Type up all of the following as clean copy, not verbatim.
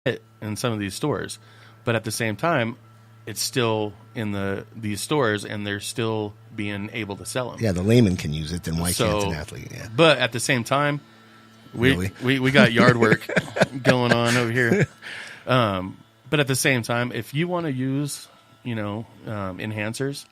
in some of these stores, but at the same time, it's still in these stores, and they're still being able to sell them. Yeah, the layman can use it, then why can't an athlete? Yeah. But at the same time, we got yard work going on over here. But at the same time, if you want to use, enhancers,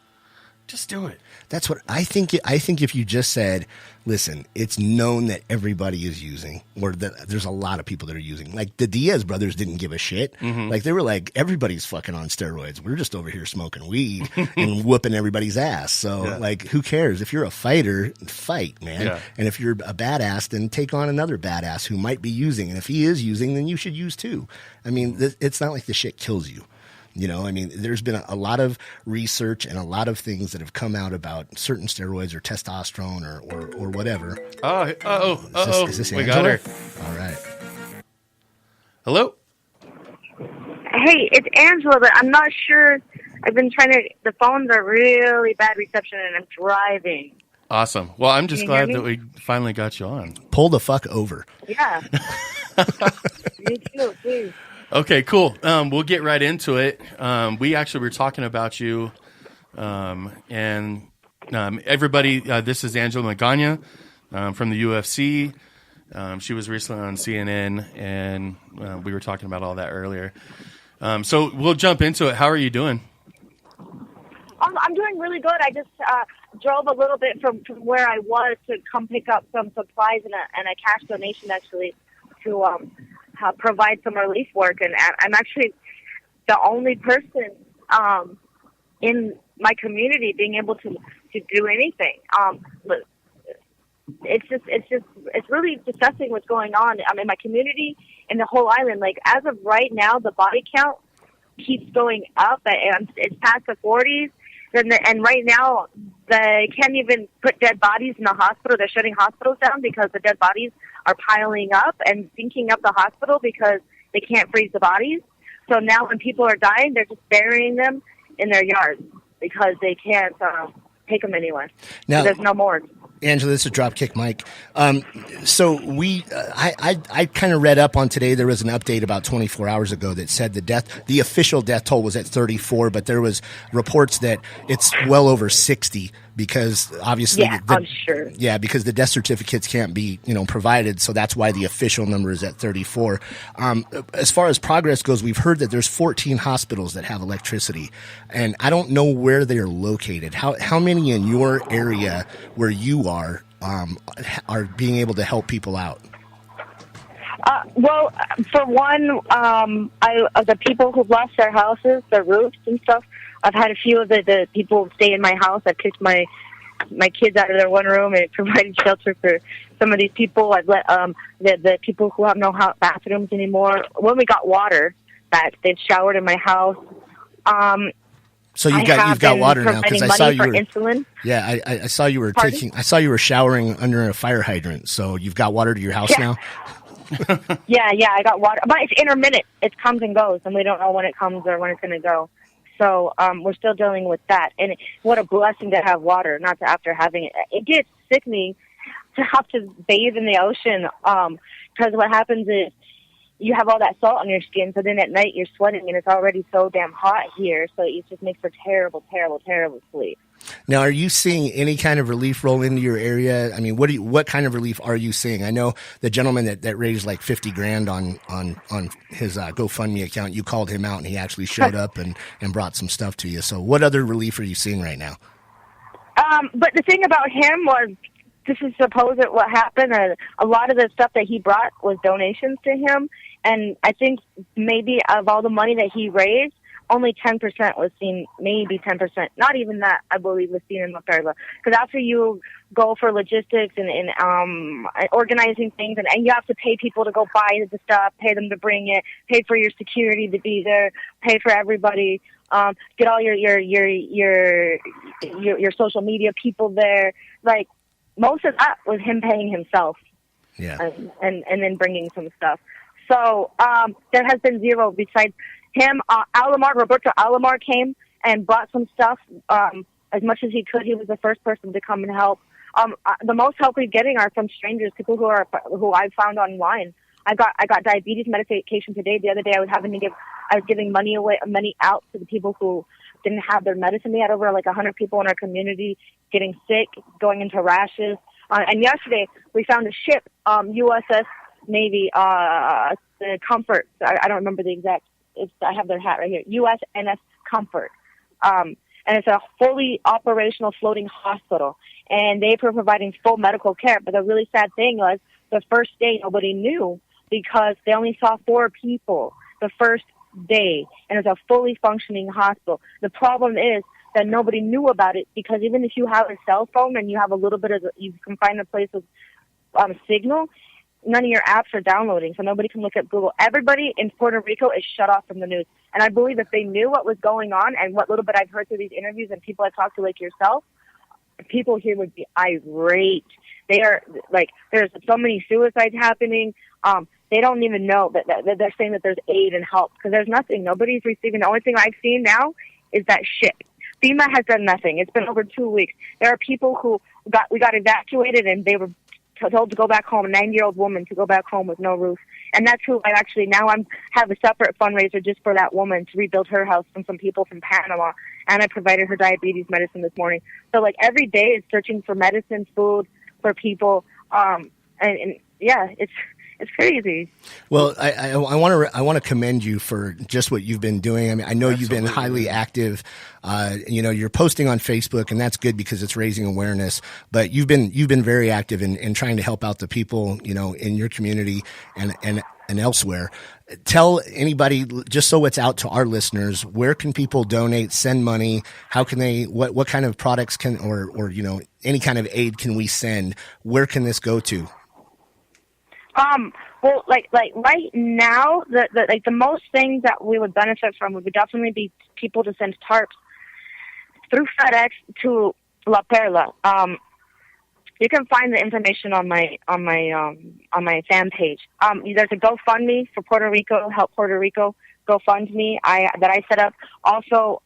just do it. That's what I think. I think if you just said, listen, it's known that everybody is using, or that there's a lot of people that are using. Like the Diaz brothers didn't give a shit. Mm-hmm. Like they were like, everybody's fucking on steroids. We're just over here smoking weed and whooping everybody's ass. So like, who cares? If you're a fighter, fight, man. Yeah. And if you're a badass, then take on another badass who might be using. And if he is using, then you should use too. I mean, it's not like the shit kills you. There's been a lot of research and a lot of things that have come out about certain steroids or testosterone or whatever. Is this we Angela? got her. All right. Hello? Hey, it's Angela, but I'm not sure. I've been the phones are really bad reception, and I'm driving. Awesome. Well, I'm just glad that we finally got you on. Pull the fuck over. Yeah. You too, please. Okay, cool. We'll get right into it. We actually were talking about you, and everybody, this is Angela Magana from the UFC. She was recently on CNN, and we were talking about all that earlier. So we'll jump into it. How are you doing? I'm doing really good. I just drove a little bit from where I was to come pick up some supplies and a cash donation, actually, to provide some relief work, and I'm actually the only person in my community being able to do anything. It's really disgusting what's going on. In my community, in the whole island. Like as of right now, the body count keeps going up, and it's past the 40s. And right now, they can't even put dead bodies in the hospital. They're shutting hospitals down because the dead bodies are piling up and sinking up the hospital because they can't freeze the bodies. So now when people are dying, they're just burying them in their yards because they can't take them anywhere. Now, so there's no morgue. Angela, this is Dropkick Mike. So I kind of read up on today. There was an update about 24 hours ago that said the official death toll was at 34, but there was reports that it's well over 60 because obviously, I'm sure. Yeah, because the death certificates can't be provided, so that's why the official number is at 34. As far as progress goes, we've heard that there's 14 hospitals that have electricity, and I don't know where they are located. How many in your area where you are being able to help people out? Well, for one, the people who've lost their houses, their roofs and stuff, I've had a few of the people stay in my house. I've kicked my kids out of their one room and provided shelter for some of these people. I've let the people who have no bathrooms anymore. When we got water back, they've showered in my house. So you've got water now because I saw you were insulin. Yeah, I saw you were I saw you were showering under a fire hydrant. So you've got water to your house now. Yeah, I got water, but it's intermittent. It comes and goes, and we don't know when it comes or when it's going to go. So we're still dealing with that. And what a blessing to have water, not to after having it. It gets sickening to have to bathe in the ocean because what happens is you have all that salt on your skin, so then at night you're sweating, and it's already so damn hot here, so it just makes for terrible, terrible, terrible sleep. Now, are you seeing any kind of relief roll into your area? I mean, what kind of relief are you seeing? I know the gentleman that raised like $50,000 on his GoFundMe account. You called him out, and he actually showed up and brought some stuff to you. So, what other relief are you seeing right now? But the thing about him was, this is supposed what happened. A lot of the stuff that he brought was donations to him, and I think maybe of all the money that he raised, only 10% was seen, maybe 10%. Not even that, I believe, was seen in La Perla. Because after you go for logistics and organizing things, and you have to pay people to go buy the stuff, pay them to bring it, pay for your security to be there, pay for everybody, get all your social media people there. Like, most of that was him paying himself. Yeah. And then bringing some stuff. So there has been zero besides him. Roberto Alomar came and brought some stuff as much as he could. He was the first person to come and help. The most help we're getting are from strangers, people who I found online. I got diabetes medication today. The other day I was giving money out to the people who didn't have their medicine. We had over like 100 people in our community getting sick, going into rashes. And yesterday we found a ship, USS Navy, the Comfort. I don't remember the exact. I have their hat right here. USNS Comfort. And it's a fully operational floating hospital. And they were providing full medical care. But the really sad thing was the first day nobody knew because they only saw 4 people the first day. And it's a fully functioning hospital. The problem is that nobody knew about it because even if you have a cell phone and you have a little bit of, you can find a place with signal, none of your apps are downloading, so nobody can look at Google. Everybody in Puerto Rico is shut off from the news. And I believe if they knew what was going on and what little bit I've heard through these interviews and people I talked to like yourself, people here would be irate. They are, like, there's so many suicides happening. They don't even know that they're saying that there's aid and help because there's nothing. Nobody's receiving. The only thing I've seen now is that ship. FEMA has done nothing. It's been over 2 weeks. There are people who we got evacuated and they were told to go back home, a 90-year-old woman to go back home with no roof. And that's who I actually now have a separate fundraiser just for that woman to rebuild her house from some people from Panama. And I provided her diabetes medicine this morning. So like every day is searching for medicine, food for people. And yeah, it's crazy. Well, I want to commend you for just what you've been doing. I mean, I know You've been highly active. You're posting on Facebook, and that's good because it's raising awareness. But you've been very active in trying to help out the people, in your community and elsewhere. Tell anybody, just so it's out to our listeners, where can people donate, send money? How can they? What kind of products can or any kind of aid can we send? Where can this go to? Well, like right now, the most things that we would benefit from would definitely be people to send tarps through FedEx to La Perla. You can find the information on my fan page. There's a GoFundMe for Puerto Rico, Help Puerto Rico. GoFundMe that I set up. Also,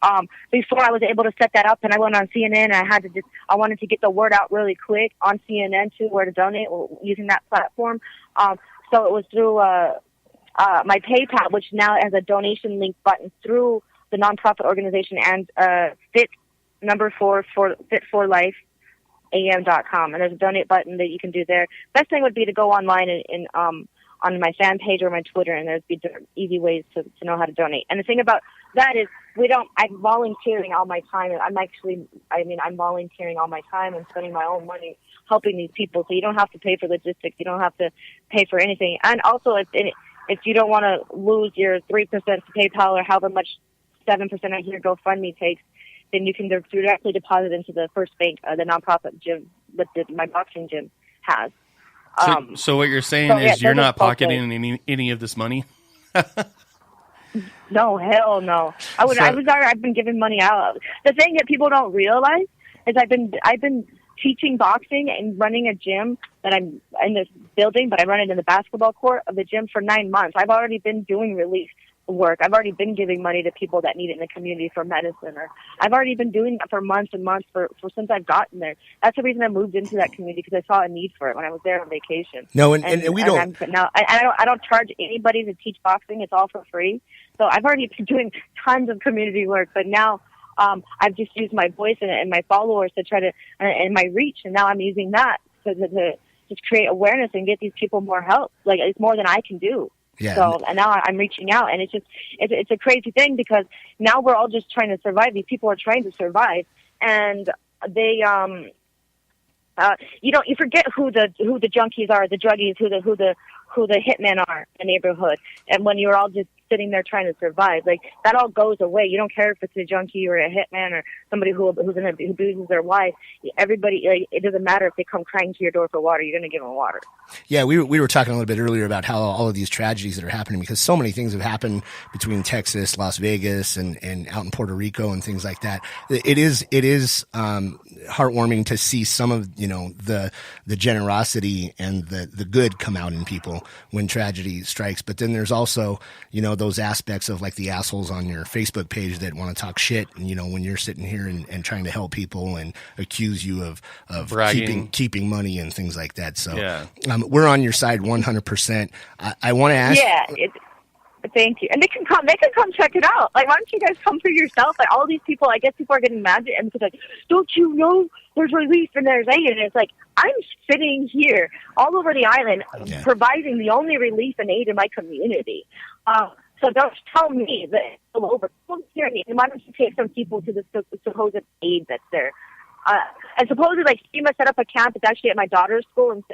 before I was able to set that up, and I went on CNN, I wanted to get the word out really quick on CNN too, where to donate using that platform. So it was through my PayPal, which now has a donation link button through the nonprofit organization and Fit for Life. am.com, and there's a donate button that you can do there. Best thing would be to go online and on my fan page or my Twitter, and there's easy ways to know how to donate. And the thing about that is I'm volunteering all my time. I'm volunteering all my time and spending my own money helping these people. So you don't have to pay for logistics. You don't have to pay for anything. And also, if you don't want to lose your 3% to PayPal or however much 7% of your GoFundMe takes, then you can directly deposit into the First Bank, the nonprofit gym that my boxing gym has. So what you're saying is you're not pocketing any of this money? No, hell no. I've been giving money out. The thing that people don't realize is I've been teaching boxing and running a gym that I'm in this building, but I run it in the basketball court of the gym for 9 months. I've already been doing relief work. I've already been giving money to people that need it in the community for medicine, or I've already been doing that for months and months for since I've gotten there. That's the reason I moved into that community, because I saw a need for it when I was there on vacation. No, and we don't. But now I don't charge anybody to teach boxing. It's all for free. So I've already been doing tons of community work, but now I've just used my voice and my followers to try to and my reach, and now I'm using that to just create awareness and get these people more help. Like, it's more than I can do. Yeah. So, and now I'm reaching out, and it's a crazy thing, because now we're all just trying to survive. These people are trying to survive, and they, you forget who the junkies are, the druggies, who the hitmen are in the neighborhood. And when you're all just sitting there trying to survive, like, that all goes away. You don't care if it's a junkie or a hitman or somebody who abuses their wife. Everybody, like, it doesn't matter if they come crying to your door for water. You're going to give them water. Yeah, we were talking a little bit earlier about how all of these tragedies that are happening, because so many things have happened between Texas, Las Vegas, and out in Puerto Rico and things like that. It is heartwarming to see some of the generosity and the good come out in people when tragedy strikes. But then there's also the those aspects of like the assholes on your Facebook page that want to talk shit, and when you're sitting here and trying to help people and accuse you of keeping money and things like that. So we're on your side 100%. I want to ask. Yeah. Thank you. And they can come check it out. Like, why don't you guys come for yourself? Like, all these people, I guess people are getting mad and because like, don't you know there's relief and there's aid? And it's like, I'm sitting here all over the island providing the only relief and aid in my community. So don't tell me that it's all over. Don't hear me. And why don't you take some people to the supposed aid that's there? And supposedly, like, FEMA set up a camp. It's actually at my daughter's school in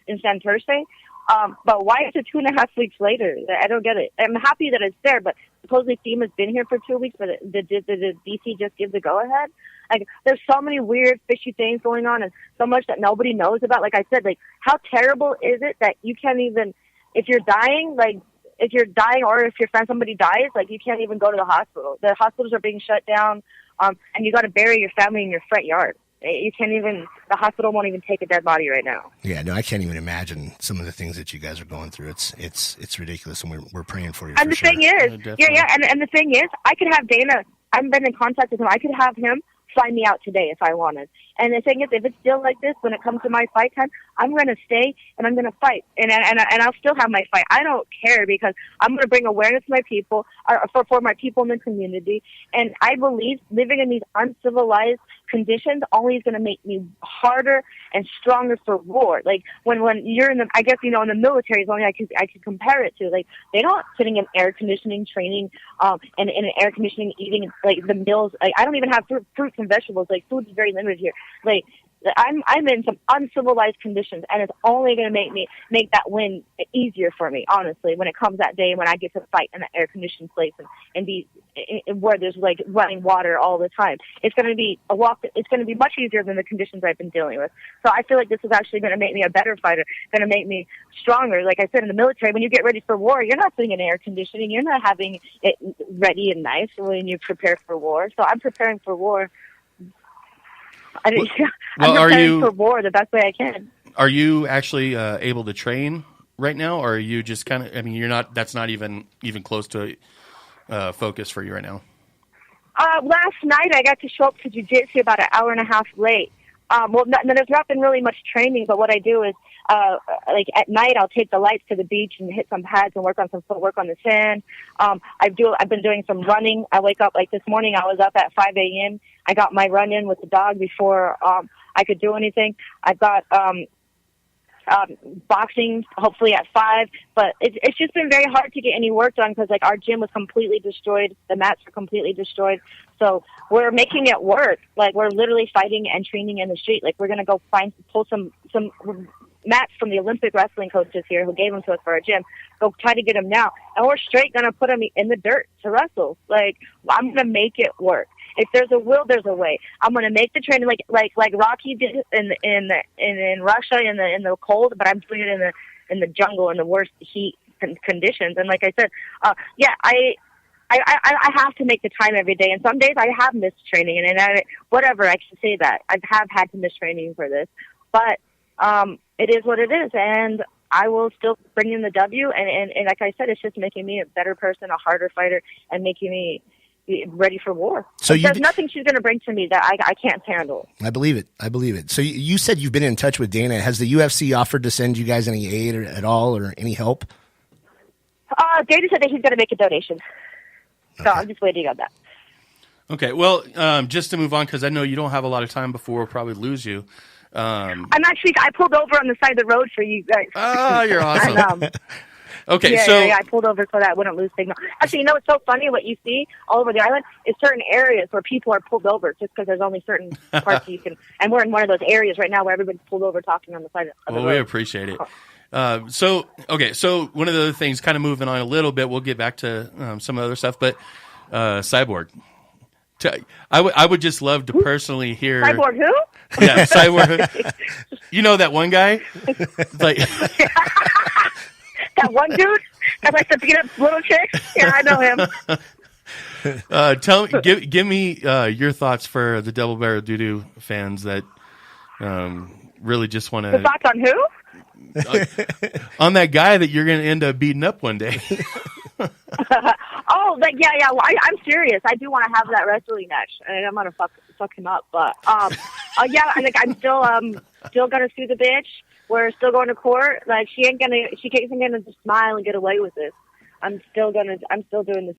Santurce. But why is it 2.5 weeks later? I don't get it. I'm happy that it's there, but supposedly FEMA's been here for 2 weeks, but did DC just give the go-ahead? Like, there's so many weird, fishy things going on and so much that nobody knows about. Like I said, like, how terrible is it that you can't even, if you're dying or if your friend, somebody dies, like, you can't even go to the hospital. The hospitals are being shut down, and you got to bury your family in your front yard. You can't even, the hospital won't even take a dead body right now. Yeah, no, I can't even imagine some of the things that you guys are going through. It's ridiculous, and we're praying for you. And the thing is, and the thing is, I could have Dana, I've been in contact with him, I could have him fly me out today if I wanted. And the thing is, if it's still like this when it comes to my fight time, I'm going to stay and I'm going to fight. And I'll still have my fight. I don't care because I'm going to bring awareness to my people, for my people in the community. And I believe living in these uncivilized conditions only is going to make me harder and stronger for war. Like when you're in the, I guess, in the military is only I could compare it to. Like, they're not sitting in air conditioning training, and in an air conditioning eating, like, the meals. Like, I don't even have fruits and vegetables. Like, food is very limited here. Like, I'm in some uncivilized conditions, and it's only going to make that win easier for me, honestly, when it comes that day when I get to fight in an air-conditioned place and be where there's, like, running water all the time. It's going to be it's going to be much easier than the conditions I've been dealing with. So I feel like this is actually going to make me a better fighter, going to make me stronger. Like I said, in the military, when you get ready for war, you're not sitting in air conditioning. You're not having it ready and nice when you prepare for war. So I'm preparing for war. I'm preparing for war the best way I can. Are you actually able to train right now, or are you just kind of? I mean, you're not. That's not even close to focus for you right now. Last night I got to show up to jiu-jitsu about an hour and a half late. There's not been really much training, but what I do is, like, at night I'll take the lights to the beach and hit some pads and work on some footwork on the sand. I've been doing some running. I wake up, like this morning I was up at 5 a.m. I got my run in with the dog before I could do anything. I've got boxing hopefully at 5, but it's just been very hard to get any work done because, like, our gym was completely destroyed. The mats were completely destroyed. So we're making it work. Like, we're literally fighting and training in the street. Like, we're going to go pull some mats from the Olympic wrestling coaches here who gave them to us for our gym. Go try to get them now. And we're straight going to put them in the dirt to wrestle. Like, I'm going to make it work. If there's a will, there's a way. I'm going to make the training like Rocky did in Russia in the cold, but I'm doing it in the jungle in the worst heat conditions. And like I said, I have to make the time every day. And some days I have missed training, and I can say that I have had to miss training for this, but it is what it is, and I will still bring in the W. And like I said, it's just making me a better person, a harder fighter, and making me ready for war. So there's nothing she's going to bring to me that I can't handle. I believe it. So you said you've been in touch with Dana. Has the UFC offered to send you guys any aid at all or any help? Dana said that he's going to make a donation. Okay. So I'm just waiting on that. Okay. Well, just to move on, because I know you don't have a lot of time before we'll probably lose you. I pulled over on the side of the road for you guys. Oh, you're awesome. And, okay, yeah, I pulled over so that I wouldn't lose signal. Actually, it's so funny what you see all over the island is certain areas where people are pulled over just because there's only certain parts you can. And we're in one of those areas right now where everybody's pulled over talking on the side of the road. We appreciate it. So one of the other things, kind of moving on a little bit, we'll get back to some other stuff, but Cyborg. I would just love to personally hear. Cyborg who? Yeah, Cyborg. You know that one guy? Like. That one dude that likes to beat up little chicks? Yeah, I know him. Give me your thoughts for the Double Barrel Doo-Doo fans that really just want to... The thoughts on who? On that guy that you're going to end up beating up one day. Oh, like yeah. Well, I'm serious. I do want to have that wrestling match, and I'm gonna fuck him up. But yeah, like I'm still gonna sue the bitch. We're still going to court. Like she isn't gonna just smile and get away with this. I'm still doing this.